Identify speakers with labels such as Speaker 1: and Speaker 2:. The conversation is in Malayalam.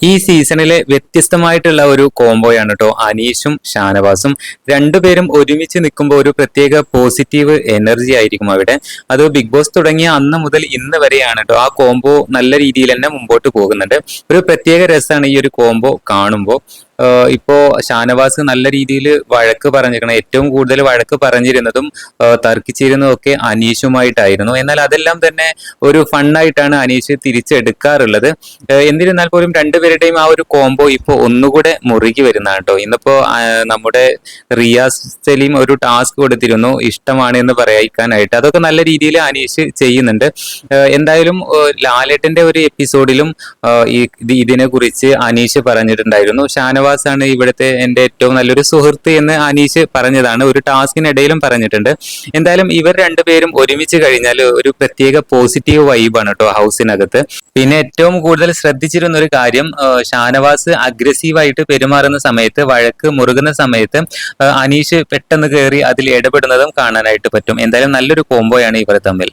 Speaker 1: ഈ സീസണിലെ വ്യത്യസ്തമായിട്ടുള്ള ഒരു കോംബോയാണ് കേട്ടോ അനീഷും ഷാനവാസും. രണ്ടുപേരും ഒരുമിച്ച് നിൽക്കുമ്പോൾ ഒരു പ്രത്യേക പോസിറ്റീവ് എനർജി ആയിരിക്കും അവിടെ. അത് ബിഗ് ബോസ് തുടങ്ങിയ അന്ന് മുതൽ ഇന്ന് വരെയാണ് കേട്ടോ ആ കോംബോ നല്ല രീതിയിൽ തന്നെ മുമ്പോട്ട് പോകുന്നുണ്ട്. ഒരു പ്രത്യേക രസമാണ് ഈ ഒരു കോംബോ കാണുമ്പോൾ. ഇപ്പോ ഷാനവാസ് നല്ല രീതിയിൽ വഴക്ക് പറഞ്ഞിരിക്കണം. ഏറ്റവും കൂടുതൽ വഴക്ക് പറഞ്ഞിരുന്നതും തർക്കിച്ചിരുന്നതും ഒക്കെ അനീഷുമായിട്ടായിരുന്നു. എന്നാൽ അതെല്ലാം തന്നെ ഒരു ഫണ്ണായിട്ടാണ് അനീഷ് തിരിച്ചെടുക്കാറുള്ളത്. എന്നിരുന്നാൽ പോലും രണ്ടുപേരുടെയും ആ ഒരു കോംബോ ഇപ്പോൾ ഒന്നുകൂടെ മുറുകി വരുന്നതാണ് കേട്ടോ. ഇന്നിപ്പോ നമ്മുടെ റിയാസ് സലീം ഒരു ടാസ്ക് കൊടുത്തിരുന്നു, ഇഷ്ടമാണ് എന്ന് പറയിക്കാനായിട്ട്. അതൊക്കെ നല്ല രീതിയിൽ അനീഷ് ചെയ്യുന്നുണ്ട്. എന്തായാലും ലാലേട്ടന്റെ ഒരു എപ്പിസോഡിലും ഇതിനെ കുറിച്ച് അനീഷ് പറഞ്ഞിട്ടുണ്ടായിരുന്നു. ഷാനവാസാണ് ഇവിടുത്തെ എൻ്റെ ഏറ്റവും നല്ലൊരു സുഹൃത്ത് എന്ന് അനീഷ് പറഞ്ഞതാണ്. ഒരു ടാസ്കിനിടയിലും പറഞ്ഞിട്ടുണ്ട്. എന്തായാലും ഇവർ രണ്ടുപേരും ഒരുമിച്ച് കഴിഞ്ഞാൽ ഒരു പ്രത്യേക പോസിറ്റീവ് വൈബാണ് കേട്ടോ ഹൗസിനകത്ത്. പിന്നെ ഏറ്റവും കൂടുതൽ ശ്രദ്ധിച്ചിരുന്ന ഒരു കാര്യം, ഷാനവാസ് അഗ്രസീവായിട്ട് പെരുമാറുന്ന സമയത്ത്, വഴക്ക് മുറുകുന്ന സമയത്ത് അനീഷ് പെട്ടെന്ന് കയറി അതിൽ ഇടപെടുന്നതും കാണാനായിട്ട് പറ്റും. എന്തായാലും നല്ലൊരു കോംബോയാണ് ഇവർ തമ്മിൽ.